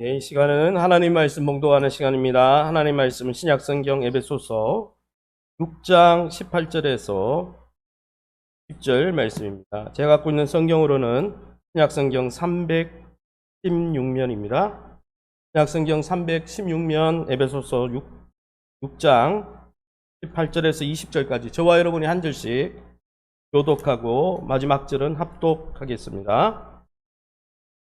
이 시간은 하나님 말씀 봉독하는 시간입니다. 하나님 말씀은 신약성경 에베소서 6장 18절에서 10절 말씀입니다. 제가 갖고 있는 성경으로는 신약성경 316면입니다. 신약성경 316면 에베소서 6장 18절에서 20절까지 저와 여러분이 한 절씩 교독하고 마지막 절은 합독하겠습니다.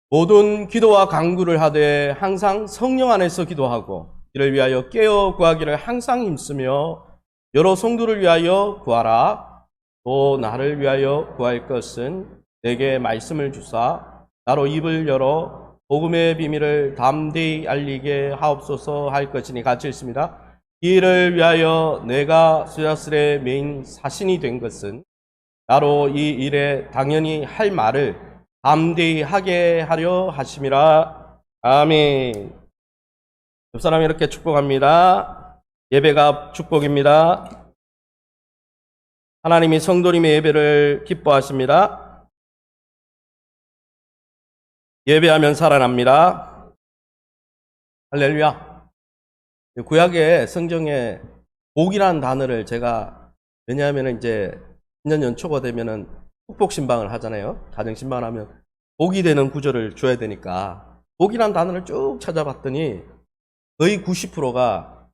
모든 기도와 간구를 하되 항상 성령 안에서 기도하고 이를 위하여 깨어 구하기를 항상 힘쓰며 여러 성도를 위하여 구하라. 또 나를 위하여 구할 것은 내게 말씀을 주사 나로 입을 열어 복음의 비밀을 담대히 알리게 하옵소서 할 것이니 같이 읽습니다. 이를 위하여 내가 스야스의 메인 사신이 된 것은 나로 이 일에 당연히 할 말을 담대히 하게 하려 하심이라. 아멘. 옆 사람 이렇게 축복합니다. 예배가 축복입니다. 하나님이 성도님의 예배를 기뻐하십니다. 예배하면 살아납니다. 할렐루야. 구약의 성경에 복이라는 단어를 제가 왜냐하면 이제 신년 연초가 되면은 축복신방을 하잖아요. 가정신방을 하면 복이 되는 구절을 줘야 되니까 복이라는 단어를 쭉 찾아봤더니 거의 90%가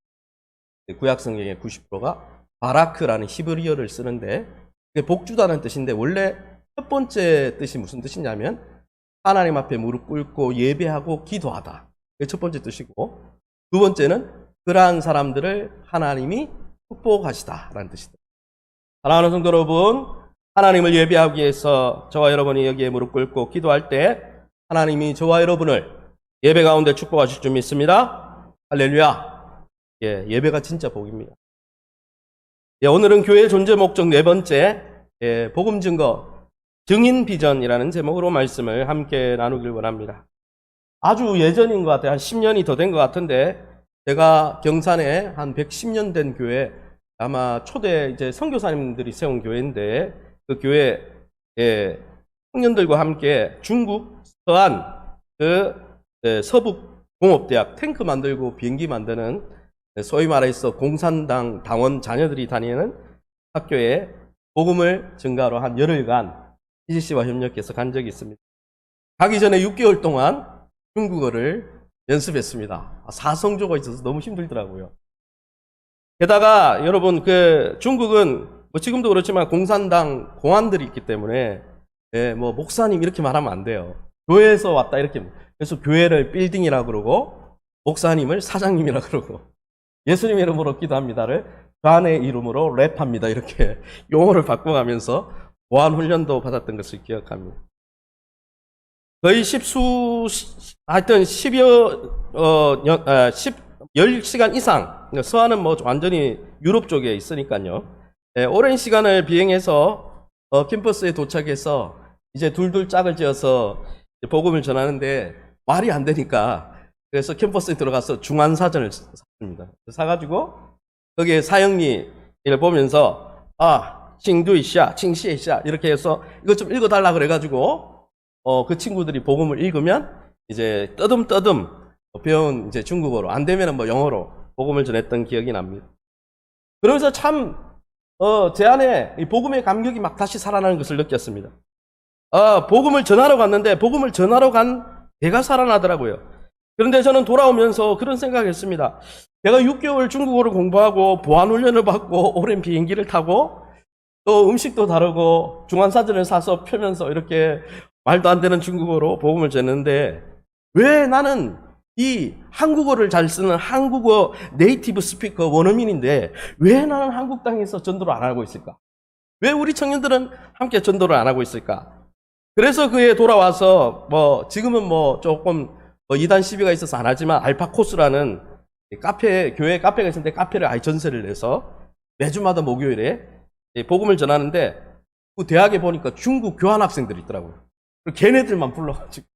구약 성경의 90%가 바라크라는 히브리어를 쓰는데 그게 복주다는 뜻인데 원래 첫 번째 뜻이 무슨 뜻이냐면 하나님 앞에 무릎 꿇고 예배하고 기도하다. 그게 첫 번째 뜻이고 두 번째는 그러한 사람들을 하나님이 축복하시다라는 뜻이다. 사랑하는 성도 여러분, 하나님을 예배하기 위해서 저와 여러분이 여기에 무릎 꿇고 기도할 때 하나님이 저와 여러분을 예배 가운데 축복하실 줄 믿습니다. 할렐루야. 예배가 진짜 복입니다. 오늘은 교회의 존재 목적 네 번째 복음 증거 증인 비전이라는 제목으로 말씀을 함께 나누길 원합니다. 아주 예전인 것 같아요. 한 10년이 더 된 것 같은데 제가 경산에 한 110년 된 교회 아마 초대 이제 선교사님들이 세운 교회인데 그 교회 청년들과 함께 중국 서안 서북 공업대학 탱크 만들고 비행기 만드는 소위 말해서 공산당 당원 자녀들이 다니는 학교에 복음을 증가하러 한 열흘간 PCC와 협력해서 간 적이 있습니다. 가기 전에 6개월 동안 중국어를 연습했습니다. 사성조가 있어서 너무 힘들더라고요. 게다가 여러분 중국은 뭐 지금도 그렇지만 공산당 공안들이 있기 때문에 뭐 목사님 이렇게 말하면 안 돼요. 교회에서 왔다 이렇게. 그래서 교회를 빌딩이라 그러고 목사님을 사장님이라 그러고 예수님 이름으로 기도합니다를 주안의 이름으로 랩합니다. 이렇게 용어를 바꿔가면서 보안 훈련도 받았던 것을 기억합니다. 거의 10시간 이상 서안은 뭐 완전히 유럽 쪽에 있으니까요. 오랜 시간을 비행해서 캠퍼스에 도착해서 이제 둘둘 짝을 지어서 복음을 전하는데 말이 안 되니까 그래서 캠퍼스에 들어가서 중안사전을 샀습니다. 사가지고 거기에 사형리를 보면서 칭두이샤, 칭시이샤 이렇게 해서 이것 좀 읽어달라 그래가지고 그 친구들이 복음을 읽으면 이제 떠듬떠듬 배운 이제 중국어로 안 되면은 뭐 영어로 복음을 전했던 기억이 납니다. 그러면서 참 제 안에 이 복음의 감격이 막 다시 살아나는 것을 느꼈습니다. 복음을 전하러 갔는데 복음을 전하러 간 배가 살아나더라고요. 그런데 저는 돌아오면서 그런 생각을 했습니다. 내가 6개월 중국어를 공부하고 보안훈련을 받고 오랜 비행기를 타고 또 음식도 다르고 중안사전을 사서 펴면서 이렇게 말도 안 되는 중국어로 복음을 전했는데 왜 나는 이 한국어를 잘 쓰는 한국어 네이티브 스피커 원어민인데 왜 나는 한국 땅에서 전도를 안 하고 있을까? 왜 우리 청년들은 함께 전도를 안 하고 있을까? 그래서 그에 돌아와서 지금은 조금 이단 시비가 있어서 안 하지만 알파코스라는 교회 카페가 있었는데 카페를 아예 전세를 내서 매주마다 목요일에 복음을 전하는데 그 대학에 보니까 중국 교환학생들이 있더라고요. 걔네들만 불러가지고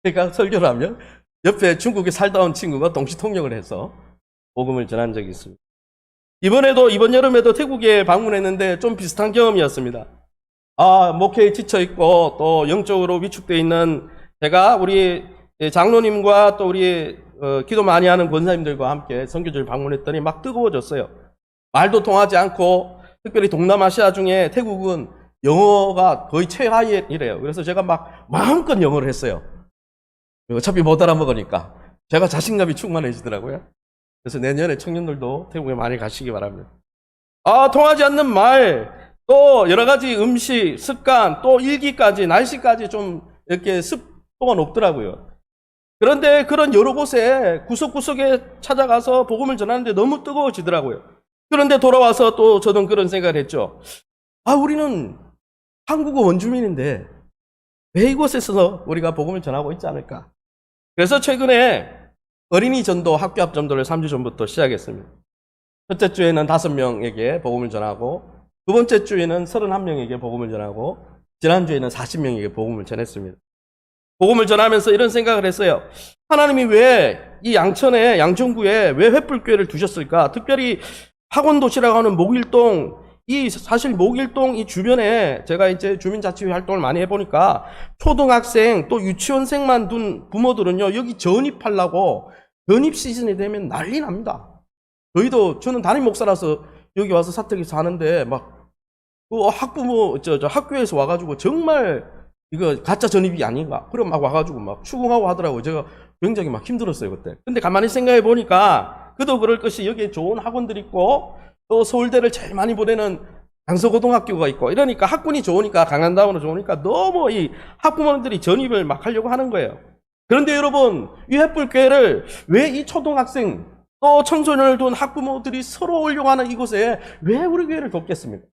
제가 설교를 하면 옆에 중국에 살다 온 친구가 동시통역을 해서 복음을 전한 적이 있습니다. 이번 여름에도 태국에 방문했는데 좀 비슷한 경험이었습니다. 목회에 지쳐있고 또 영적으로 위축되어 있는 제가 우리 장로님과 또 우리 기도 많이 하는 권사님들과 함께 선교지를 방문했더니 막 뜨거워졌어요. 말도 통하지 않고 특별히 동남아시아 중에 태국은 영어가 거의 최하위이래요. 그래서 제가 막 마음껏 영어를 했어요. 어차피 못 알아먹으니까. 제가 자신감이 충만해지더라고요. 그래서 내년에 청년들도 태국에 많이 가시기 바랍니다. 통하지 않는 말, 또 여러 가지 음식, 습관, 또 일기까지, 날씨까지 좀 이렇게 습도가 높더라고요. 그런데 그런 여러 곳에 구석구석에 찾아가서 복음을 전하는데 너무 뜨거워지더라고요. 그런데 돌아와서 또 저는 그런 생각을 했죠. 우리는 한국어 원주민인데 왜 이곳에서 우리가 복음을 전하고 있지 않을까? 그래서 최근에 어린이 전도, 학교 앞 전도를 3주 전부터 시작했습니다. 첫째 주에는 5명에게 복음을 전하고, 두 번째 주에는 31명에게 복음을 전하고, 지난주에는 40명에게 복음을 전했습니다. 복음을 전하면서 이런 생각을 했어요. 하나님이 왜 이 양천에, 양천구에 왜 횃불교회를 두셨을까? 특별히 학원도시라고 하는 목일동, 사실 목일동 이 주변에 제가 이제 주민자치회 활동을 많이 해보니까 초등학생 또 유치원생만 둔 부모들은요, 여기 전입하려고 전입 시즌이 되면 난리 납니다. 저는 담임 목사라서 여기 와서 사택에 사는데 막 학부모, 학교에서 와가지고 정말 이거 가짜 전입이 아닌가? 그럼 막 와가지고 막 추궁하고 하더라고요. 제가 굉장히 막 힘들었어요, 그때. 근데 가만히 생각해 보니까 그도 그럴 것이 여기에 좋은 학원들이 있고 또 서울대를 제일 많이 보내는 강서고등학교가 있고 이러니까 학군이 좋으니까 강한다운으로 좋으니까 너무 이 학부모님들이 전입을 막 하려고 하는 거예요. 그런데 여러분, 이 횃불교회를 왜 이 초등학생 또 청소년을 둔 학부모들이 서로 오려고 하는 이곳에 왜 우리 교회를 돕겠습니까?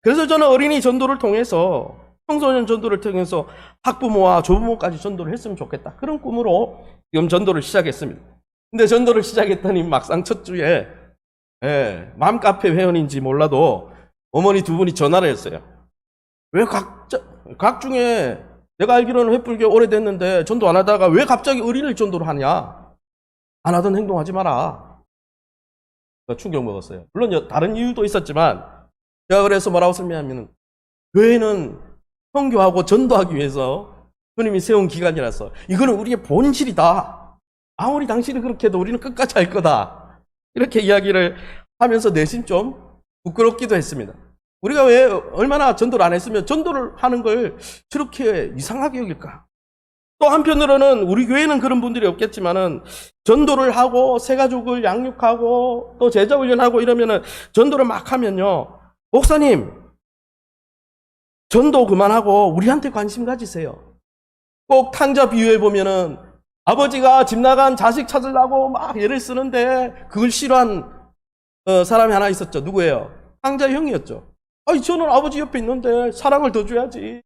그래서 저는 어린이 전도를 통해서 청소년 전도를 통해서 학부모와 조부모까지 전도를 했으면 좋겠다. 그런 꿈으로 지금 전도를 시작했습니다. 근데 전도를 시작했더니 막상 첫 주에 맘카페 회원인지 몰라도 어머니 두 분이 전화를 했어요. 왜 각 중에 내가 알기로는 횃불교 오래됐는데 전도 안 하다가 왜 갑자기 어린이 전도를 하냐? 안 하던 행동하지 마라. 충격 먹었어요. 물론 다른 이유도 있었지만 제가 그래서 뭐라고 설명하면 교회는 선교하고 전도하기 위해서 주님이 세운 기관이라서 이거는 우리의 본질이다. 아무리 당신이 그렇게 해도 우리는 끝까지 할 거다. 이렇게 이야기를 하면서 내심 좀 부끄럽기도 했습니다. 우리가 왜 얼마나 전도를 안 했으면 전도를 하는 걸 저렇게 이상하게 여길까? 또 한편으로는 우리 교회는 그런 분들이 없겠지만은 전도를 하고 새가족을 양육하고 또 제자 훈련하고 이러면은 전도를 막 하면요. 목사님, 전도 그만하고 우리한테 관심 가지세요. 꼭 탕자 비유해 보면은 아버지가 집 나간 자식 찾으려고 막 애를 쓰는데 그걸 싫어한 사람이 하나 있었죠. 누구예요? 탕자 형이었죠. 저는 아버지 옆에 있는데 사랑을 더 줘야지.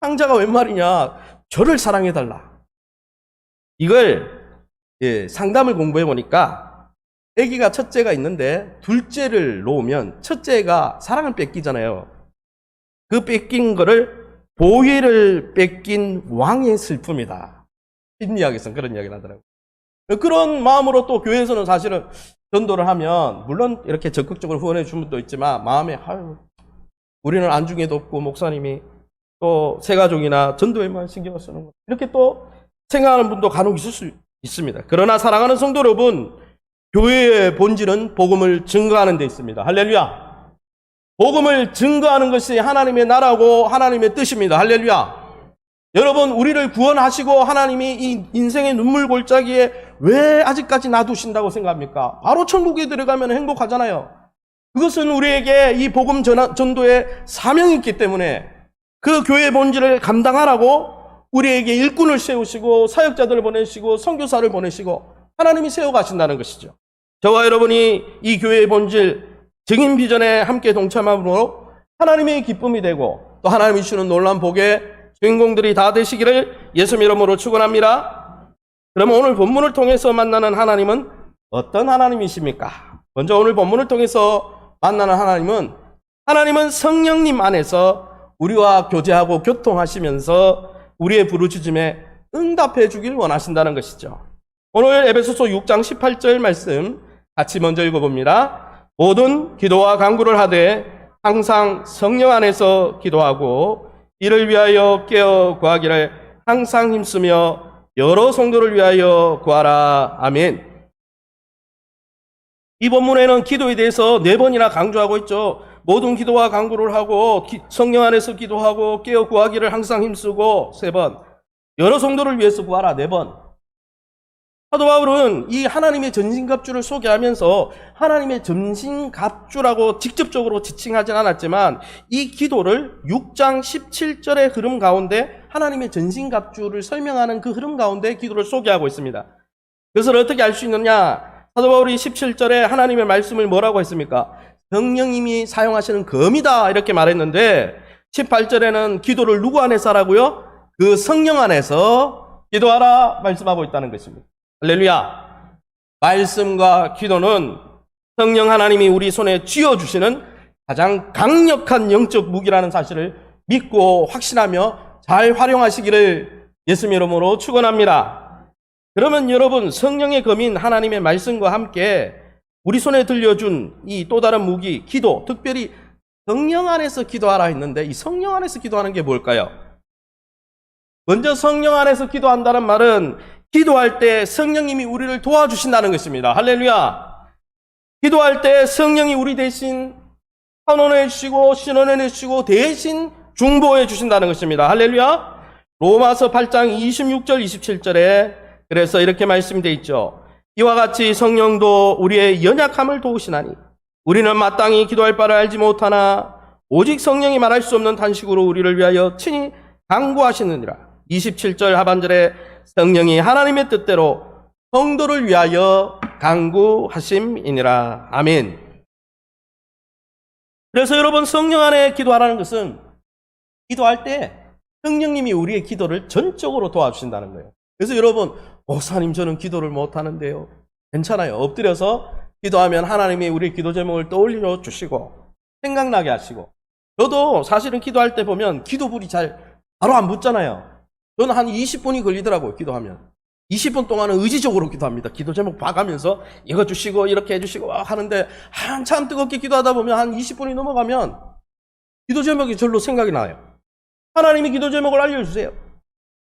탕자가 웬 말이냐? 저를 사랑해달라. 이걸 상담을 공부해 보니까 아기가 첫째가 있는데 둘째를 놓으면 첫째가 사랑을 뺏기잖아요. 그 뺏긴 거를 보혜를 뺏긴 왕의 슬픔이다. 심리학에서는 그런 이야기를 하더라고요. 그런 마음으로 또 교회에서는 사실은 전도를 하면 물론 이렇게 적극적으로 후원해 주는 분도 있지만 마음에 우리는 안중에도 없고 목사님이 또 새가족이나 전도에만 신경을 쓰는 거 이렇게 또 생각하는 분도 간혹 있을 수 있습니다. 그러나 사랑하는 성도 여러분, 교회의 본질은 복음을 증거하는 데 있습니다. 할렐루야. 복음을 증거하는 것이 하나님의 나라고 하나님의 뜻입니다. 할렐루야. 여러분, 우리를 구원하시고 하나님이 이 인생의 눈물 골짜기에 왜 아직까지 놔두신다고 생각합니까? 바로 천국에 들어가면 행복하잖아요. 그것은 우리에게 이 복음 전도의 사명이 있기 때문에 그 교회의 본질을 감당하라고 우리에게 일꾼을 세우시고 사역자들을 보내시고 선교사를 보내시고 하나님이 세워가신다는 것이죠. 저와 여러분이 이 교회의 본질 증인 비전에 함께 동참함으로 하나님의 기쁨이 되고 또 하나님이 주시는 놀라운 복의 주인공들이 다 되시기를 예수님 이름으로 축원합니다. 그러면 오늘 본문을 통해서 만나는 하나님은 어떤 하나님이십니까? 먼저 오늘 본문을 통해서 만나는 하나님은 성령님 안에서 우리와 교제하고 교통하시면서 우리의 부르짖음에 응답해 주길 원하신다는 것이죠. 오늘 에베소서 6장 18절 말씀 같이 먼저 읽어봅니다. 모든 기도와 간구를 하되 항상 성령 안에서 기도하고 이를 위하여 깨어 구하기를 항상 힘쓰며 여러 성도를 위하여 구하라. 아멘. 이 본문에는 기도에 대해서 4번이나 강조하고 있죠. 모든 기도와 간구를 하고 성령 안에서 기도하고 깨어 구하기를 항상 힘쓰고 3번. 여러 성도를 위해서 구하라. 4번. 사도 바울은 이 하나님의 전신갑주를 소개하면서 하나님의 전신갑주라고 직접적으로 지칭하진 않았지만 이 기도를 6장 17절의 흐름 가운데 하나님의 전신갑주를 설명하는 그 흐름 가운데 기도를 소개하고 있습니다. 그것을 어떻게 알 수 있느냐? 사도 바울이 17절에 하나님의 말씀을 뭐라고 했습니까? 성령님이 사용하시는 검이다 이렇게 말했는데 18절에는 기도를 누구 안에서 하라고요? 그 성령 안에서 기도하라 말씀하고 있다는 것입니다. 할렐루야. 말씀과 기도는 성령 하나님이 우리 손에 쥐어주시는 가장 강력한 영적 무기라는 사실을 믿고 확신하며 잘 활용하시기를 예수님 이름으로 축원합니다. 그러면 여러분, 성령의 검인 하나님의 말씀과 함께 우리 손에 들려준 이 또 다른 무기, 기도, 특별히 성령 안에서 기도하라 했는데 이 성령 안에서 기도하는 게 뭘까요? 먼저 성령 안에서 기도한다는 말은 기도할 때 성령님이 우리를 도와주신다는 것입니다. 할렐루야. 기도할 때 성령이 우리 대신 선언해 주시고 신원해 주시고 대신 중보해 주신다는 것입니다. 할렐루야. 로마서 8장 26절 27절에 그래서 이렇게 말씀되어 있죠. 이와 같이 성령도 우리의 연약함을 도우시나니 우리는 마땅히 기도할 바를 알지 못하나 오직 성령이 말할 수 없는 탄식으로 우리를 위하여 친히 간구하시느니라. 27절 하반절에 성령이 하나님의 뜻대로 성도를 위하여 간구하심이니라. 아멘. 그래서 여러분, 성령 안에 기도하라는 것은 기도할 때 성령님이 우리의 기도를 전적으로 도와주신다는 거예요. 그래서 여러분, 목사님 저는 기도를 못하는데요. 괜찮아요. 엎드려서 기도하면 하나님이 우리 기도 제목을 떠올려 주시고 생각나게 하시고, 저도 사실은 기도할 때 보면 기도불이 잘 바로 안 붙잖아요. 저는 한 20분이 걸리더라고요. 기도하면 20분 동안은 의지적으로 기도합니다. 기도 제목 봐가면서 이거 주시고 이렇게 해주시고 하는데 한참 뜨겁게 기도하다 보면 한 20분이 넘어가면 기도 제목이 절로 생각이 나요. 하나님이 기도 제목을 알려주세요.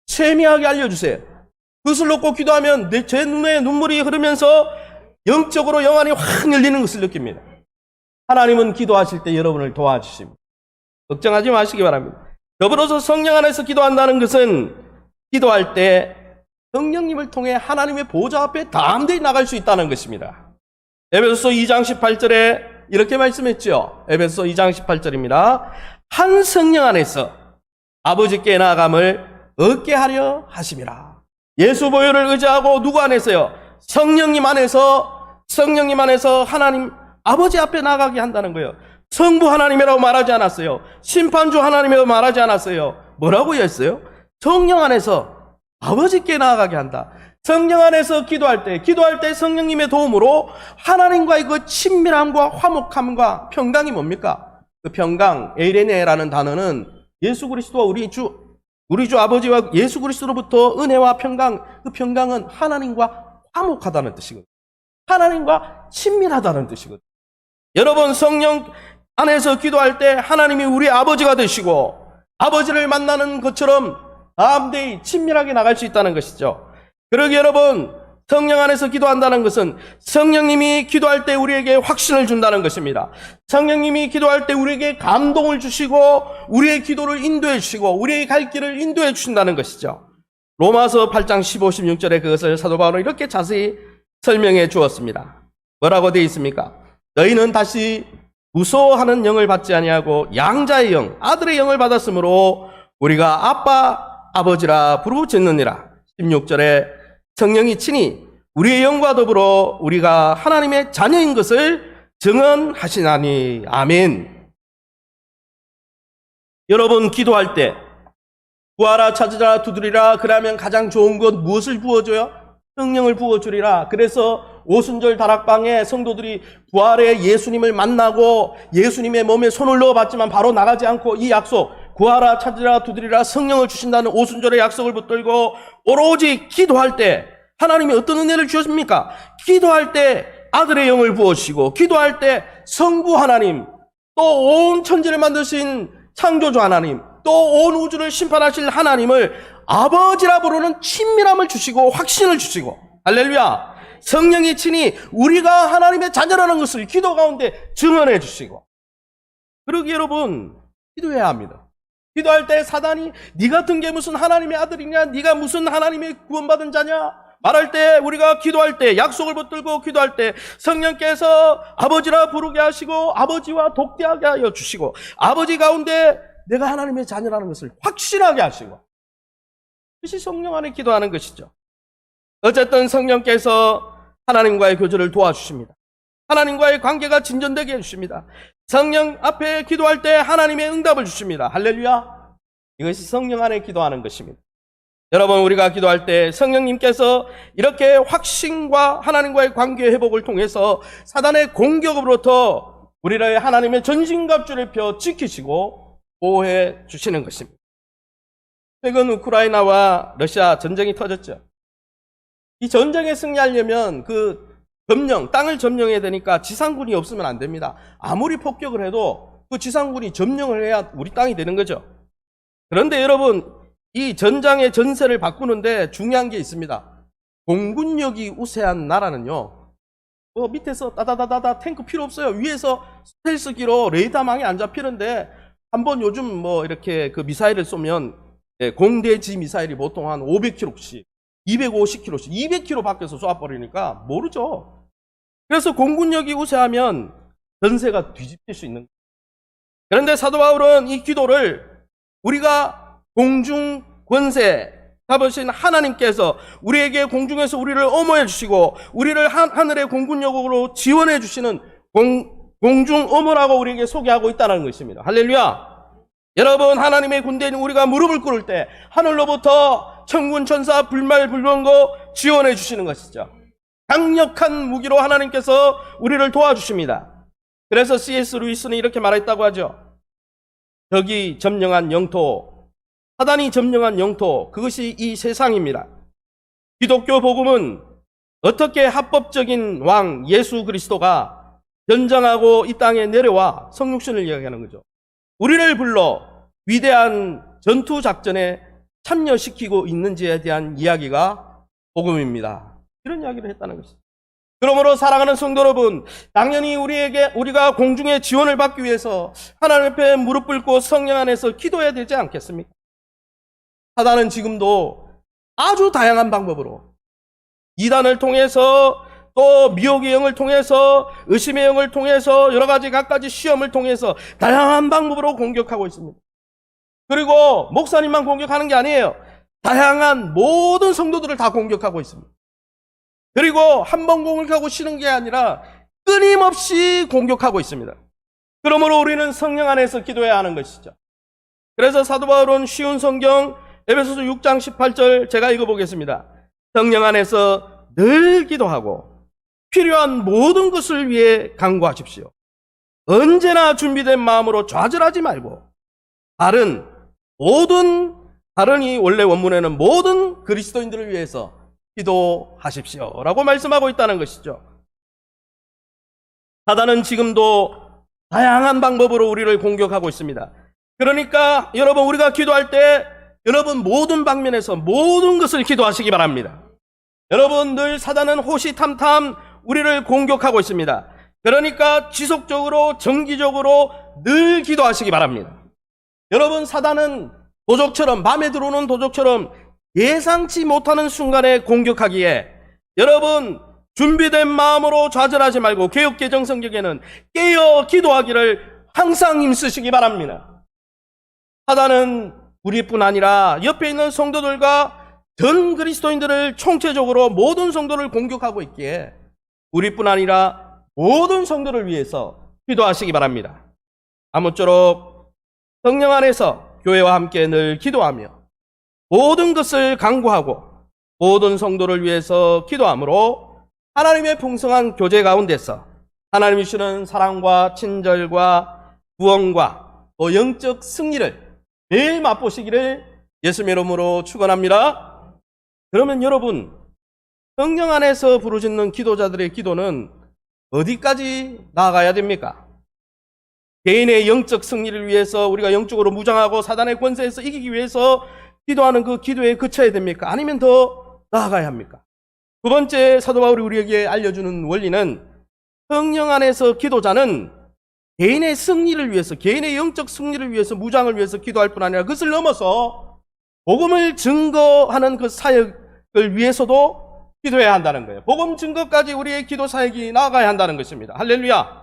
세미하게 알려주세요. 그것을 놓고 기도하면 제 눈에 눈물이 흐르면서 영적으로 영안이 확 열리는 것을 느낍니다. 하나님은 기도하실 때 여러분을 도와주십니다. 걱정하지 마시기 바랍니다. 더불어서 성령 안에서 기도한다는 것은 기도할 때 성령님을 통해 하나님의 보좌 앞에 담대히 나갈 수 있다는 것입니다. 에베소서 2장 18절에 이렇게 말씀했죠. 에베소서 2장 18절입니다. 한 성령 안에서 아버지께 나아감을 얻게 하려 하심이라. 예수 보혈을 의지하고 누구 안에서요? 성령님 안에서 하나님 아버지 앞에 나가게 한다는 거예요. 성부 하나님이라고 말하지 않았어요. 심판주 하나님이라고 말하지 않았어요. 뭐라고 했어요? 성령 안에서 아버지께 나아가게 한다. 성령 안에서 기도할 때 성령님의 도움으로 하나님과의 그 친밀함과 화목함과 평강이 뭡니까? 그 평강, 에이레네라는 단어는 예수 그리스도와 우리 주 아버지와 예수 그리스도로부터 은혜와 평강, 그 평강은 하나님과 화목하다는 뜻이거든요. 하나님과 친밀하다는 뜻이거든요. 여러분, 성령 안에서 기도할 때 하나님이 우리 아버지가 되시고 아버지를 만나는 것처럼 담대히 친밀하게 나갈 수 있다는 것이죠. 그러기 여러분, 성령 안에서 기도한다는 것은 성령님이 기도할 때 우리에게 확신을 준다는 것입니다. 성령님이 기도할 때 우리에게 감동을 주시고 우리의 기도를 인도해 주시고 우리의 갈 길을 인도해 주신다는 것이죠. 로마서 8장 15, 16절에 그것을 사도 바울은 이렇게 자세히 설명해 주었습니다. 뭐라고 되어 있습니까? 너희는 다시 무서워하는 영을 받지 아니하고 양자의 영, 아들의 영을 받았으므로 우리가 아빠, 아버지라 부르짖느니라. 16절에 성령이 친히 우리의 영과 더불어 우리가 하나님의 자녀인 것을 증언하시나니. 아멘. 여러분, 기도할 때 구하라, 찾으라, 두드리라. 그러면 가장 좋은 것 무엇을 부어줘요? 성령을 부어주리라. 그래서 오순절 다락방에 성도들이 부활의 예수님을 만나고 예수님의 몸에 손을 넣어봤지만 바로 나가지 않고 이 약속, 구하라, 찾으라, 두드리라, 성령을 주신다는 오순절의 약속을 붙들고 오로지 기도할 때 하나님이 어떤 은혜를 주십니까? 기도할 때 아들의 영을 부어주시고, 기도할 때 성부 하나님, 또 온 천지를 만드신 창조주 하나님, 또 온 우주를 심판하실 하나님을 아버지라 부르는 친밀함을 주시고 확신을 주시고, 할렐루야, 성령이 친히 우리가 하나님의 자녀라는 것을 기도 가운데 증언해 주시고. 그러기 여러분, 기도해야 합니다. 기도할 때 사단이 네 같은 게 무슨 하나님의 아들이냐, 네가 무슨 하나님의 구원받은 자냐 말할 때, 우리가 기도할 때, 약속을 붙들고 기도할 때 성령께서 아버지라 부르게 하시고 아버지와 독대하게 하여 주시고, 아버지 가운데 내가 하나님의 자녀라는 것을 확신하게 하시고, 그것이 성령 안에 기도하는 것이죠. 어쨌든 성령께서 하나님과의 교제를 도와주십니다. 하나님과의 관계가 진전되게 해주십니다. 성령 앞에 기도할 때 하나님의 응답을 주십니다. 할렐루야. 이것이 성령 안에 기도하는 것입니다. 여러분, 우리가 기도할 때 성령님께서 이렇게 확신과 하나님과의 관계 회복을 통해서 사단의 공격으로부터 우리를 하나님의 전신갑주를 펴 지키시고 보호해 주시는 것입니다. 최근 우크라이나와 러시아 전쟁이 터졌죠. 이 전쟁에 승리하려면 땅을 점령해야 되니까 지상군이 없으면 안 됩니다. 아무리 폭격을 해도 그 지상군이 점령을 해야 우리 땅이 되는 거죠. 그런데 여러분, 이 전장의 전세를 바꾸는데 중요한 게 있습니다. 공군력이 우세한 나라는요, 밑에서 따다다다다 탱크 필요 없어요. 위에서 스텔스기로 레이더망이 안 잡히는데, 한번 요즘 이렇게 그 미사일을 쏘면, 공대지 미사일이 보통 한 500km씩, 250km씩, 200km 밖에서 쏘아버리니까 모르죠. 그래서 공군력이 우세하면 전세가 뒤집힐 수 있는 거예요. 그런데 사도 바울은 이 기도를 우리가 공중 권세 잡으신 하나님께서 우리에게 공중에서 우리를 어머해 주시고 우리를 하늘의 공군력으로 지원해 주시는 공중 어머라고 우리에게 소개하고 있다는 것입니다. 할렐루야. 여러분, 하나님의 군대인 우리가 무릎을 꿇을 때 하늘로부터 천군 천사 불말 불병거 지원해 주시는 것이죠. 강력한 무기로 하나님께서 우리를 도와주십니다. 그래서 C.S. 루이스는 이렇게 말했다고 하죠. 적이 점령한 영토, 사단이 점령한 영토, 그것이 이 세상입니다. 기독교 복음은 어떻게 합법적인 왕 예수 그리스도가 전장하고 이 땅에 내려와 성육신을 이야기하는 거죠. 우리를 불러 위대한 전투 작전에 참여시키고 있는지에 대한 이야기가 복음입니다. 이런 이야기를 했다는 것이죠. 그러므로 사랑하는 성도 여러분, 당연히 우리가 공중의 지원을 받기 위해서 하나님 앞에 무릎 꿇고 성령 안에서 기도해야 되지 않겠습니까? 사단은 지금도 아주 다양한 방법으로, 이단을 통해서, 또 미혹의 영을 통해서, 의심의 영을 통해서, 여러 가지 갖가지 시험을 통해서 다양한 방법으로 공격하고 있습니다. 그리고 목사님만 공격하는 게 아니에요. 다양한 모든 성도들을 다 공격하고 있습니다. 그리고 한 번 공격하고 쉬는 게 아니라 끊임없이 공격하고 있습니다. 그러므로 우리는 성령 안에서 기도해야 하는 것이죠. 그래서 사도 바울은 쉬운 성경 에베소서 6장 18절 제가 읽어보겠습니다. 성령 안에서 늘 기도하고 필요한 모든 것을 위해 간구하십시오. 언제나 준비된 마음으로 좌절하지 말고 다른이 원래 원문에는 모든 그리스도인들을 위해서 기도하십시오 라고 말씀하고 있다는 것이죠. 사단은 지금도 다양한 방법으로 우리를 공격하고 있습니다. 그러니까 여러분, 우리가 기도할 때 여러분 모든 방면에서 모든 것을 기도하시기 바랍니다. 여러분, 늘 사단은 호시탐탐 우리를 공격하고 있습니다. 그러니까 지속적으로 정기적으로 늘 기도하시기 바랍니다. 여러분, 사단은 도적처럼, 밤에 들어오는 도적처럼 예상치 못하는 순간에 공격하기에 여러분 준비된 마음으로 좌절하지 말고 개역개정 성경에는 깨어 기도하기를 항상 힘쓰시기 바랍니다. 사단은 우리뿐 아니라 옆에 있는 성도들과 전 그리스도인들을 총체적으로 모든 성도를 공격하고 있기에 우리뿐 아니라 모든 성도를 위해서 기도하시기 바랍니다. 아무쪼록 성령 안에서 교회와 함께 늘 기도하며 모든 것을 간구하고 모든 성도를 위해서 기도함으로 하나님의 풍성한 교제 가운데서 하나님이 주시는 사랑과 친절과 구원과 또 영적 승리를 매일 맛보시기를 예수님의 이름으로 축원합니다. 그러면 여러분, 성령 안에서 부르짖는 기도자들의 기도는 어디까지 나아가야 됩니까? 개인의 영적 승리를 위해서, 우리가 영적으로 무장하고 사단의 권세에서 이기기 위해서 기도하는 그 기도에 그쳐야 됩니까? 아니면 더 나아가야 합니까? 두 번째 사도 바울이 우리에게 알려주는 원리는 성령 안에서 기도자는 개인의 승리를 위해서, 개인의 영적 승리를 위해서, 무장을 위해서 기도할 뿐 아니라 그것을 넘어서 복음을 증거하는 그 사역을 위해서도 기도해야 한다는 거예요. 복음 증거까지 우리의 기도 사역이 나아가야 한다는 것입니다. 할렐루야.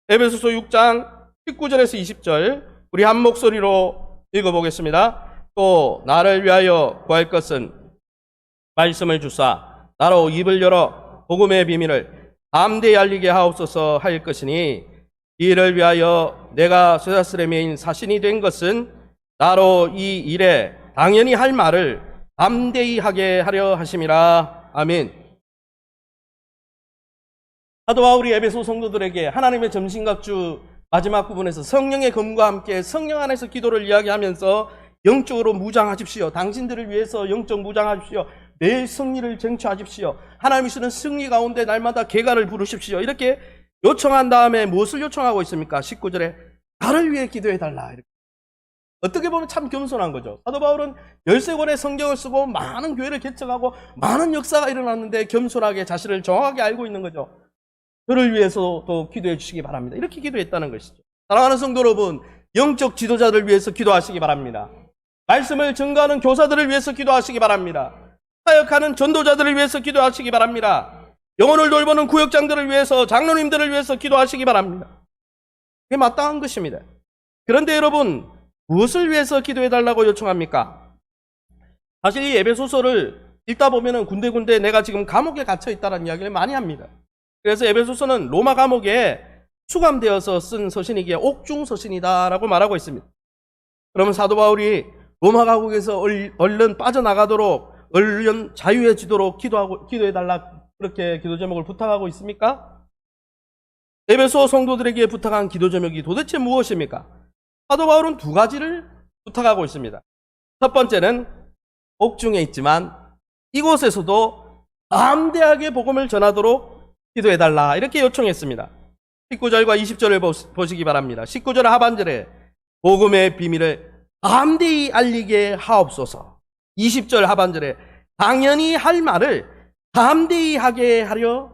에베소서 6장 19절에서 20절 우리 한 목소리로 읽어보겠습니다. 또 나를 위하여 구할 것은 말씀을 주사 나로 입을 열어 복음의 비밀을 담대히 알리게 하옵소서 할 것이니 이를 위하여 내가 쇠사스레메인 사신이 된 것은 나로 이 일에 당연히 할 말을 담대히 하게 하려 하심이라. 아멘. 사도 바울이 에베소 성도들에게 하나님의 점심각주 마지막 부분에서 성령의 검과 함께 성령 안에서 기도를 이야기하면서 영적으로 무장하십시오. 당신들을 위해서 영적 무장하십시오. 내 승리를 쟁취하십시오. 하나님이 주는 승리 가운데 날마다 개가를 부르십시오. 이렇게 요청한 다음에 무엇을 요청하고 있습니까? 19절에 나를 위해 기도해달라. 이렇게. 어떻게 보면 참 겸손한 거죠. 사도 바울은 13권의 성경을 쓰고 많은 교회를 개척하고 많은 역사가 일어났는데 겸손하게 자신을 정확하게 알고 있는 거죠. 저를 위해서도 기도해 주시기 바랍니다. 이렇게 기도했다는 것이죠. 사랑하는 성도 여러분, 영적 지도자를 위해서 기도하시기 바랍니다. 말씀을 증거하는 교사들을 위해서 기도하시기 바랍니다. 사역하는 전도자들을 위해서 기도하시기 바랍니다. 영혼을 돌보는 구역장들을 위해서, 장로님들을 위해서 기도하시기 바랍니다. 그게 마땅한 것입니다. 그런데 여러분, 무엇을 위해서 기도해달라고 요청합니까? 사실 이 에베소서를 읽다 보면은 군데군데 내가 지금 감옥에 갇혀 있다는 이야기를 많이 합니다. 그래서 에베소서는 로마 감옥에 수감되어서 쓴 서신이기에 옥중 서신이다라고 말하고 있습니다. 그러면 사도 바울이 로마 감옥에서 얼른 빠져나가도록, 얼른 자유해지도록 기도해달라, 그렇게 기도 제목을 부탁하고 있습니까? 에베소 성도들에게 부탁한 기도 제목이 도대체 무엇입니까? 사도 바울은 두 가지를 부탁하고 있습니다. 첫 번째는 옥중에 있지만 이곳에서도 담대하게 복음을 전하도록 기도해달라, 이렇게 요청했습니다. 19절과 20절을 보시기 바랍니다. 19절 하반절에 복음의 비밀을 담대히 알리게 하옵소서. 20절 하반절에 당연히 할 말을 담대히 하게 하려.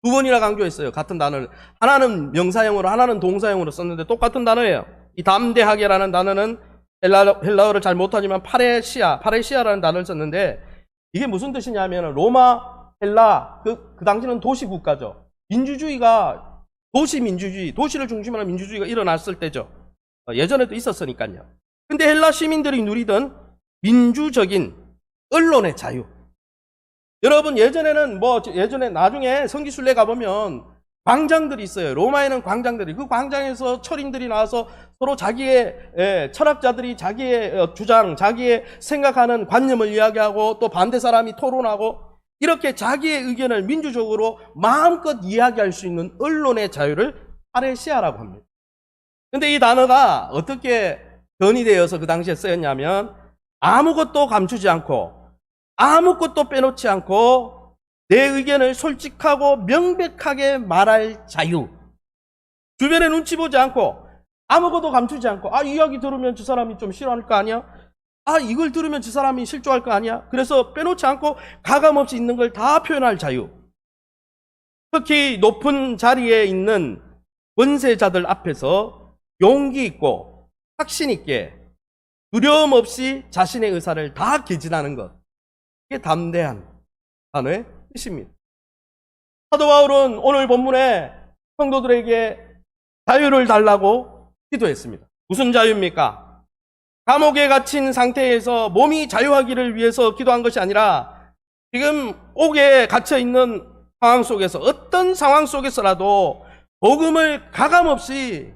두 번이나 강조했어요. 같은 단어를. 하나는 명사형으로, 하나는 동사형으로 썼는데 똑같은 단어예요. 이 담대하게라는 단어는 헬라어를 잘 못하지만 파레시아라는 단어를 썼는데, 이게 무슨 뜻이냐면 로마, 헬라, 그 당시는 도시국가죠. 민주주의가, 도시민주주의, 도시를 중심으로 하는 민주주의가 일어났을 때죠. 예전에도 있었으니까요. 근데 헬라 시민들이 누리던 민주적인 언론의 자유. 여러분, 예전에 나중에 성지순례 가보면 광장들이 있어요. 로마에는 광장들이, 그 광장에서 철인들이 나와서 서로 자기의 철학자들이 자기의 주장, 자기의 생각하는 관념을 이야기하고 또 반대 사람이 토론하고, 이렇게 자기의 의견을 민주적으로 마음껏 이야기할 수 있는 언론의 자유를 파레시아라고 합니다. 근데 이 단어가 어떻게 변이되어서 그 당시에 쓰였냐면, 아무것도 감추지 않고 아무것도 빼놓지 않고 내 의견을 솔직하고 명백하게 말할 자유. 주변에 눈치 보지 않고 아무것도 감추지 않고, 이 이야기 들으면 저 사람이 좀 싫어할 거 아니야? 이걸 들으면 저 사람이 실족할 거 아니야? 그래서 빼놓지 않고 가감없이 있는 걸 다 표현할 자유. 특히 높은 자리에 있는 권세자들 앞에서 용기 있고 확신 있게 두려움 없이 자신의 의사를 다 개진하는 것. 이게 담대한 단어의 뜻입니다. 사도 바울은 오늘 본문에 성도들에게 자유를 달라고 기도했습니다. 무슨 자유입니까? 감옥에 갇힌 상태에서 몸이 자유하기를 위해서 기도한 것이 아니라, 지금 옥에 갇혀 있는 상황 속에서, 어떤 상황 속에서라도 복음을 가감없이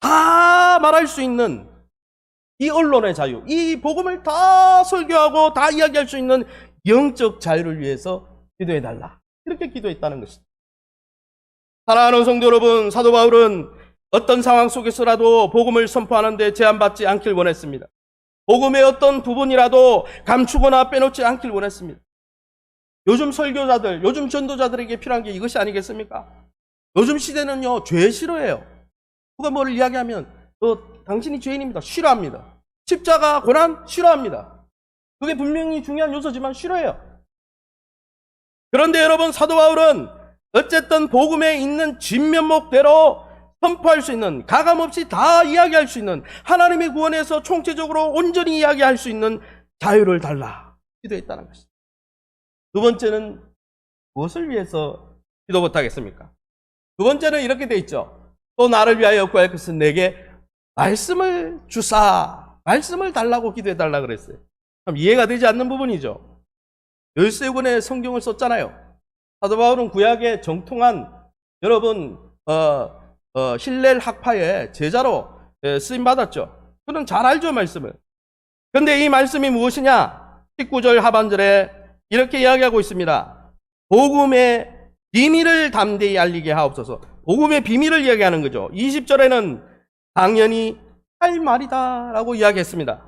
다 말할 수 있는 이 언론의 자유, 이 복음을 다 설교하고 다 이야기할 수 있는 영적 자유를 위해서 기도해달라, 이렇게 기도했다는 것입니다. 사랑하는 성도 여러분, 사도 바울은 어떤 상황 속에서라도 복음을 선포하는데 제한받지 않길 원했습니다. 복음의 어떤 부분이라도 감추거나 빼놓지 않길 원했습니다. 요즘 설교자들, 요즘 전도자들에게 필요한 게 이것이 아니겠습니까? 요즘 시대는요, 죄 싫어해요. 누가 뭐를 이야기하면 당신이 죄인입니다, 싫어합니다. 십자가 고난 싫어합니다. 그게 분명히 중요한 요소지만 싫어해요. 그런데 여러분, 사도 바울은 어쨌든 복음에 있는 진면목대로 선포할 수 있는, 가감없이 다 이야기할 수 있는, 하나님의 구원에서 총체적으로 온전히 이야기할 수 있는 자유를 달라 기도했다는 것입니다. 두 번째는 무엇을 위해서 기도 못하겠습니까? 두 번째는 이렇게 돼 있죠. 또 나를 위하여 구할 것은 내게 말씀을 주사, 말씀을 달라고 기도해달라 그랬어요. 참 이해가 되지 않는 부분이죠. 13권의 성경을 썼잖아요. 사도 바울은 구약의 정통한, 여러분 힐렐 학파의 제자로 쓰임받았죠. 그는 잘 알죠, 말씀을. 그런데 이 말씀이 무엇이냐? 19절 하반절에 이렇게 이야기하고 있습니다. 복음의 비밀을 담대히 알리게 하옵소서. 복음의 비밀을 이야기하는 거죠. 20절에는 당연히 할 말이다 라고 이야기했습니다.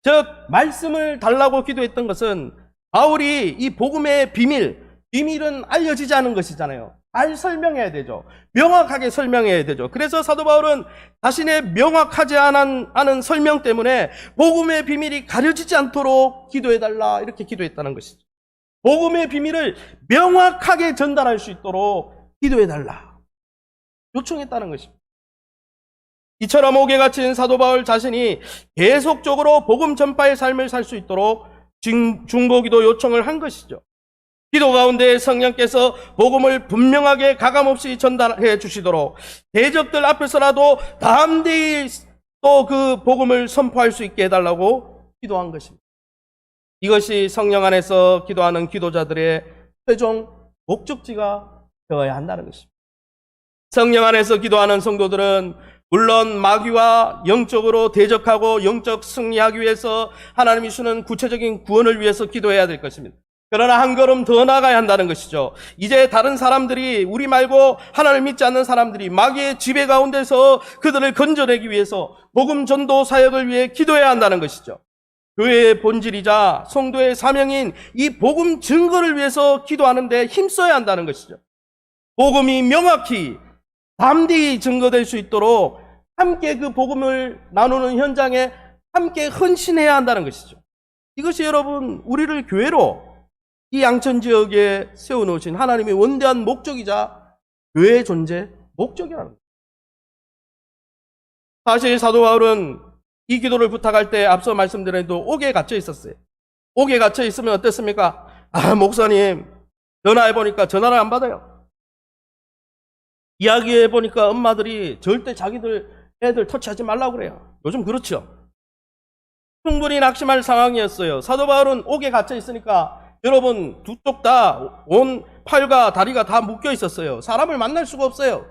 즉 말씀을 달라고 기도했던 것은 바울이 이 복음의 비밀은 알려지지 않은 것이잖아요. 잘 설명해야 되죠. 명확하게 설명해야 되죠. 그래서 사도 바울은 자신의 명확하지 않은 설명 때문에 복음의 비밀이 가려지지 않도록 기도해달라 이렇게 기도했다는 것이죠. 복음의 비밀을 명확하게 전달할 수 있도록 기도해달라 요청했다는 것입니다. 이처럼 옥에 갇힌 사도 바울 자신이 계속적으로 복음 전파의 삶을 살 수 있도록 중보기도 요청을 한 것이죠. 기도 가운데 성령께서 복음을 분명하게 가감없이 전달해 주시도록 대적들 앞에서라도 담대히 또 그 복음을 선포할 수 있게 해달라고 기도한 것입니다. 이것이 성령 안에서 기도하는 기도자들의 최종 목적지가 되어야 한다는 것입니다. 성령 안에서 기도하는 성도들은 물론 마귀와 영적으로 대적하고 영적 승리하기 위해서 하나님이 주는 구체적인 구원을 위해서 기도해야 될 것입니다. 그러나 한 걸음 더 나아가야 한다는 것이죠. 이제 다른 사람들이, 우리 말고 하나님을 믿지 않는 사람들이 마귀의 지배 가운데서 그들을 건져내기 위해서 복음 전도 사역을 위해 기도해야 한다는 것이죠. 교회의 본질이자 성도의 사명인 이 복음 증거를 위해서 기도하는 데 힘써야 한다는 것이죠. 복음이 명확히 담대히 증거될 수 있도록 함께 그 복음을 나누는 현장에 함께 헌신해야 한다는 것이죠. 이것이 여러분 우리를 교회로 이 양천 지역에 세워놓으신 하나님의 원대한 목적이자 교회의 존재 목적이라는 거예요. 사실 사도 바울은 이 기도를 부탁할 때 앞서 말씀드린 대로 옥에 갇혀 있었어요. 옥에 갇혀 있으면 어땠습니까? 목사님 전화해보니까 전화를 안 받아요. 이야기해보니까 엄마들이 절대 자기들 애들 터치하지 말라고 그래요. 요즘 그렇죠. 충분히 낙심할 상황이었어요. 사도 바울은 옥에 갇혀 있으니까 여러분 두 쪽 다 온 팔과 다리가 다 묶여 있었어요. 사람을 만날 수가 없어요.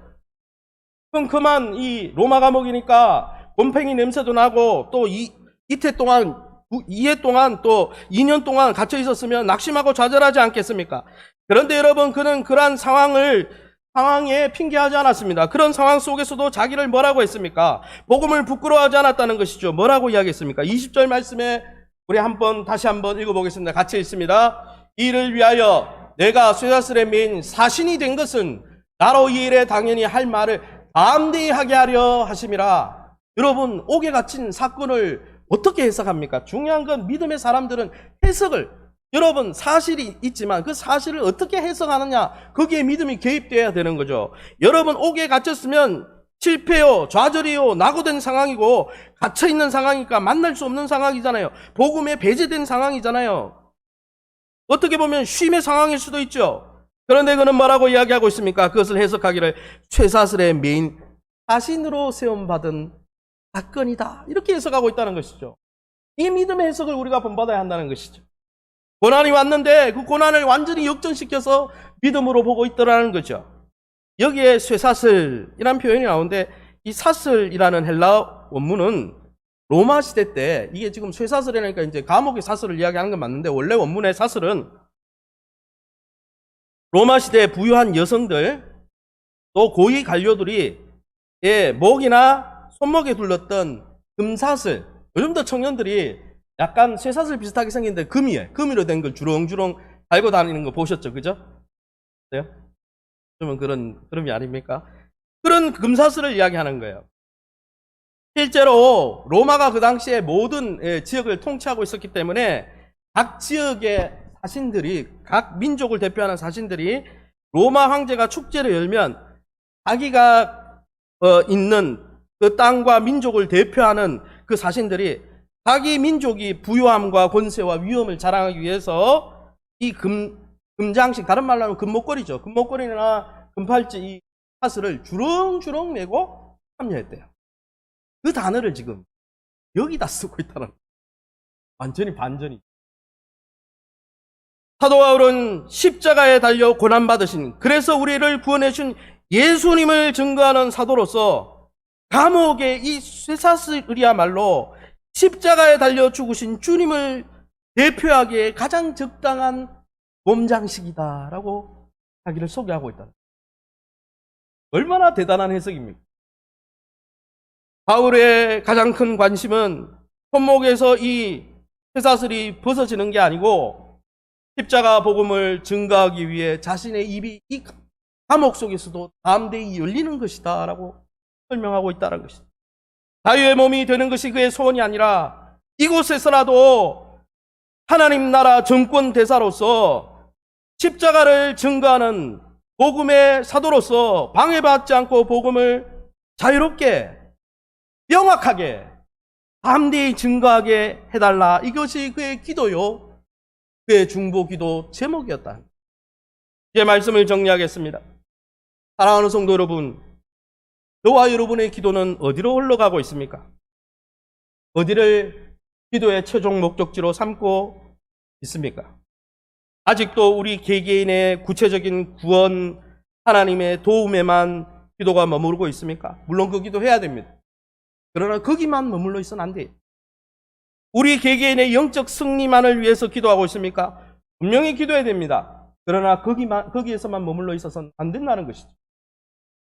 그만 이 로마 감옥이니까 곰팡이 냄새도 나고 또 이태 동안 2회 동안 또 2년 동안 갇혀 있었으면 낙심하고 좌절하지 않겠습니까? 그런데 여러분 그는 그러한 상황에 핑계하지 않았습니다. 그런 상황 속에서도 자기를 뭐라고 했습니까? 복음을 부끄러워하지 않았다는 것이죠. 뭐라고 이야기했습니까? 20절 말씀에 우리 다시 한번 읽어보겠습니다. 같이 읽습니다. 이를 위하여 내가 쇠사슬에 매인 사신이 된 것은 나로 이 일에 당연히 할 말을 담대히 하게 하려 하심이라. 여러분 옥에 갇힌 사건을 어떻게 해석합니까? 중요한 건 믿음의 사람들은 해석을, 여러분 사실이 있지만 그 사실을 어떻게 해석하느냐, 거기에 믿음이 개입되어야 되는 거죠. 여러분 옥에 갇혔으면 실패요, 좌절이요, 낙오된 상황이고 갇혀있는 상황이니까 만날 수 없는 상황이잖아요. 복음에 배제된 상황이잖아요. 어떻게 보면 쉼의 상황일 수도 있죠. 그런데 그는 뭐라고 이야기하고 있습니까? 그것을 해석하기를 쇠사슬에 매인 사신으로 세움받은 사건이다, 이렇게 해석하고 있다는 것이죠. 이 믿음의 해석을 우리가 본받아야 한다는 것이죠. 고난이 왔는데 그 고난을 완전히 역전시켜서 믿음으로 보고 있더라는 거죠. 여기에 쇠사슬이라는 표현이 나오는데 이 사슬이라는 헬라어 원문은 로마 시대 때, 이게 지금 쇠사슬이라니까 이제 감옥의 사슬을 이야기하는 건 맞는데 원래 원문의 사슬은 로마 시대에 부유한 여성들 또 고위 관료들이 목이나 손목에 둘렀던 금사슬, 요즘도 청년들이 약간 쇠사슬 비슷하게 생긴데 금이로 된 걸 주렁주렁 달고 다니는 거 보셨죠? 그죠? 네? 그러면 그런 게 아닙니까? 그런 금사슬을 이야기하는 거예요. 실제로 로마가 그 당시에 모든 지역을 통치하고 있었기 때문에 각 지역의 사신들이, 각 민족을 대표하는 사신들이 로마 황제가 축제를 열면 자기가 있는 그 땅과 민족을 대표하는 그 사신들이 자기 민족이 부유함과 권세와 위엄을 자랑하기 위해서 이 금장식, 다른 말로 하면 금목걸이죠. 금목걸이나 금팔찌 이 사슬을 주렁주렁 메고 참여했대요. 그 단어를 지금 여기다 쓰고 있다는, 완전히 반전이. 사도 바울은 십자가에 달려 고난받으신, 그래서 우리를 구원해 준 예수님을 증거하는 사도로서 감옥의 이 쇠사슬이야말로 십자가에 달려 죽으신 주님을 대표하기에 가장 적당한 몸장식이다라고 자기를 소개하고 있다. 얼마나 대단한 해석입니까? 바울의 가장 큰 관심은 손목에서 이 쇠사슬이 벗어지는 게 아니고 십자가 복음을 증거하기 위해 자신의 입이 이 감옥 속에서도 담대히 열리는 것이다 라고 설명하고 있다는 것이다. 자유의 몸이 되는 것이 그의 소원이 아니라 이곳에서라도 하나님 나라 정권 대사로서 십자가를 증거하는 복음의 사도로서 방해받지 않고 복음을 자유롭게 명확하게 담대히 증거하게 해달라. 이것이 그의 기도요, 그의 중보기도 제목이었다. 이제 말씀을 정리하겠습니다. 사랑하는 성도 여러분, 저와 여러분의 기도는 어디로 흘러가고 있습니까? 어디를 기도의 최종 목적지로 삼고 있습니까? 아직도 우리 개개인의 구체적인 구원, 하나님의 도움에만 기도가 머무르고 있습니까? 물론 그 기도 해야 됩니다. 그러나 거기만 머물러 있어는 안 돼요. 우리 개개인의 영적 승리만을 위해서 기도하고 있습니까? 분명히 기도해야 됩니다. 그러나 거기에서만 머물러 있어서는 안 된다는 것이죠.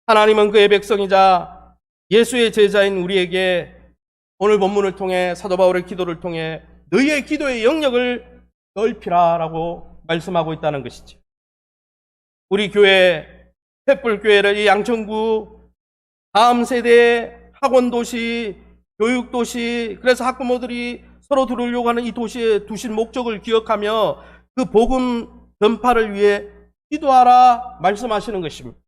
하나님은 그의 백성이자 예수의 제자인 우리에게 오늘 본문을 통해, 사도 바울의 기도를 통해 너희의 기도의 영역을 넓히라라고 말씀하고 있다는 것이죠. 우리 교회, 횃불교회를 이 양천구 다음 세대의 학원도시, 교육도시, 그래서 학부모들이 서로 들으려고 하는 이 도시에 두신 목적을 기억하며 그 복음 전파를 위해 기도하라 말씀하시는 것입니다.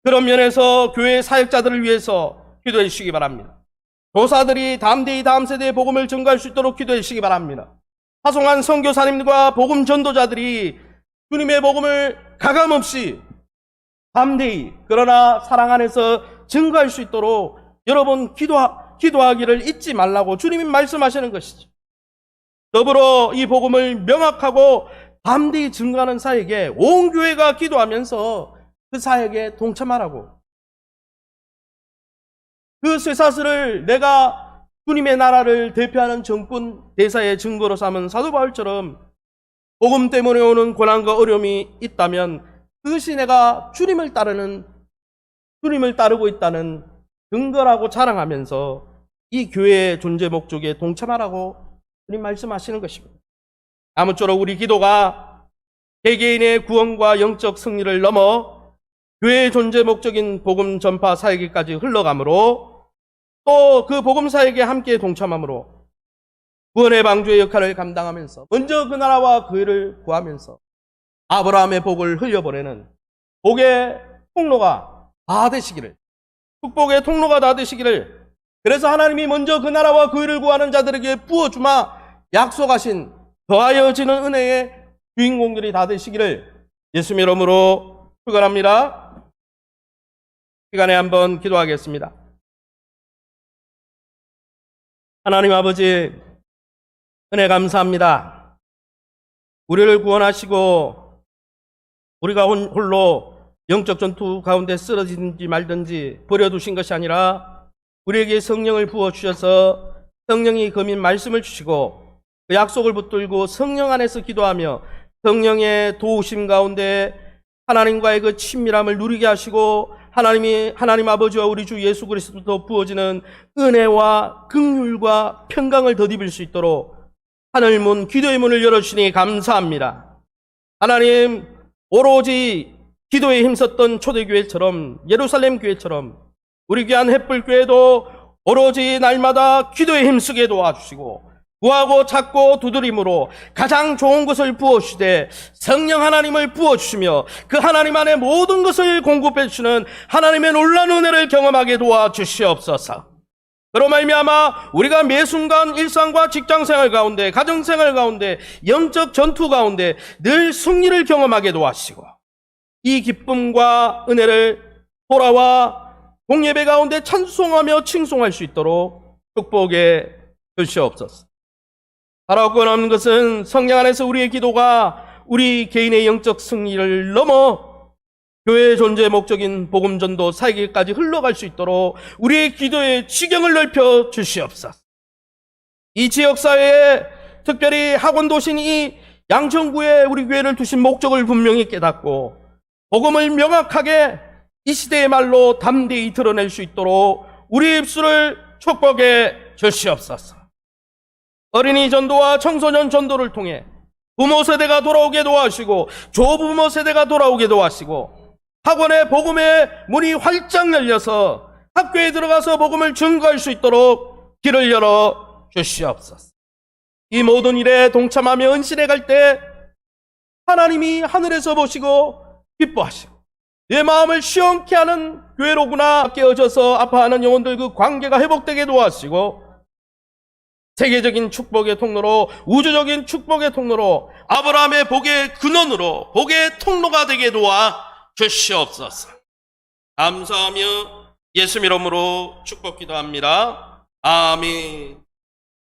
그런 면에서 교회 사역자들을 위해서 기도해 주시기 바랍니다. 교사들이 담대히 다음 세대의 복음을 전가할 수 있도록 기도해 주시기 바랍니다. 파송한 선교사님과 복음 전도자들이 주님의 복음을 가감없이 담대히, 그러나 사랑 안에서 증거할 수 있도록 여러분 기도하기를 잊지 말라고 주님이 말씀하시는 것이죠. 더불어 이 복음을 명확하고 담대히 증거하는 사역에 온 교회가 기도하면서 그 사역에 동참하라고. 그 쇠사슬을 내가 주님의 나라를 대표하는 정권 대사의 증거로 삼은 사도 바울처럼 복음 때문에 오는 고난과 어려움이 있다면 그것이 내가 주님을 따르고 있다는 증거라고 자랑하면서 이 교회의 존재 목적에 동참하라고 주님 말씀하시는 것입니다. 아무쪼록 우리 기도가 개개인의 구원과 영적 승리를 넘어 교회의 존재 목적인 복음 전파 사역에까지 흘러가므로, 또 그 복음 사역에 함께 동참함으로 구원의 방주의 역할을 감당하면서 먼저 그 나라와 그 일을 구하면서 아브라함의 복을 흘려보내는 복의 통로가 다 되시기를, 축복의 통로가 다 되시기를, 그래서 하나님이 먼저 그 나라와 그 일을 구하는 자들에게 부어주마 약속하신 더하여지는 은혜의 주인공들이 다 되시기를 예수님 이름으로 축원합니다. 시간에 한번 기도하겠습니다. 하나님 아버지, 은혜 감사합니다. 우리를 구원하시고 우리가 홀로 영적 전투 가운데 쓰러지든지 말든지 버려두신 것이 아니라 우리에게 성령을 부어주셔서 성령이 거민 말씀을 주시고 그 약속을 붙들고 성령 안에서 기도하며 성령의 도우심 가운데 하나님과의 그 친밀함을 누리게 하시고 하나님 아버지와 우리 주 예수 그리스도로 부어지는 은혜와 긍휼과 평강을 덧입을 수 있도록 하늘 문, 기도의 문을 열어주시니 감사합니다. 하나님, 오로지 기도에 힘썼던 초대교회처럼, 예루살렘 교회처럼 우리 귀한 횃불교회도 오로지 날마다 기도에 힘쓰게 도와주시고 구하고 찾고 두드림으로 가장 좋은 것을 부어주시되 성령 하나님을 부어주시며 그 하나님 안에 모든 것을 공급해 주시는 하나님의 놀라운 은혜를 경험하게 도와주시옵소서. 그로 말미암아 우리가 매 순간 일상과 직장생활 가운데 가정생활 가운데 영적 전투 가운데 늘 승리를 경험하게 도와주시고 이 기쁨과 은혜를 돌아와 공예배 가운데 찬송하며 칭송할 수 있도록 축복해 주시옵소서. 바라고 원하는 것은 성령 안에서 우리의 기도가 우리 개인의 영적 승리를 넘어 교회의 존재 목적인 복음 전도 사역에까지 흘러갈 수 있도록 우리의 기도의 지경을 넓혀 주시옵소서. 이 지역사회에 특별히 학원 도시인 이 양천구에 우리 교회를 두신 목적을 분명히 깨닫고 복음을 명확하게 이 시대의 말로 담대히 드러낼 수 있도록 우리 입술을 축복해 주시옵소서. 어린이 전도와 청소년 전도를 통해 부모 세대가 돌아오게 도와주시고 조부모 세대가 돌아오게 도와주시고 학원의 복음의 문이 활짝 열려서 학교에 들어가서 복음을 증거할 수 있도록 길을 열어 주시옵소서. 이 모든 일에 동참하며 은신에 갈 때 하나님이 하늘에서 보시고 기뻐하시고 내 마음을 시원케 하는 교회로구나 깨어져서 아파하는 영혼들 그 관계가 회복되게 도와주시고 세계적인 축복의 통로로 우주적인 축복의 통로로 아브라함의 복의 근원으로 복의 통로가 되게 도와 주시옵소서. 감사하며 예수 이름으로 축복 기도합니다. 아멘.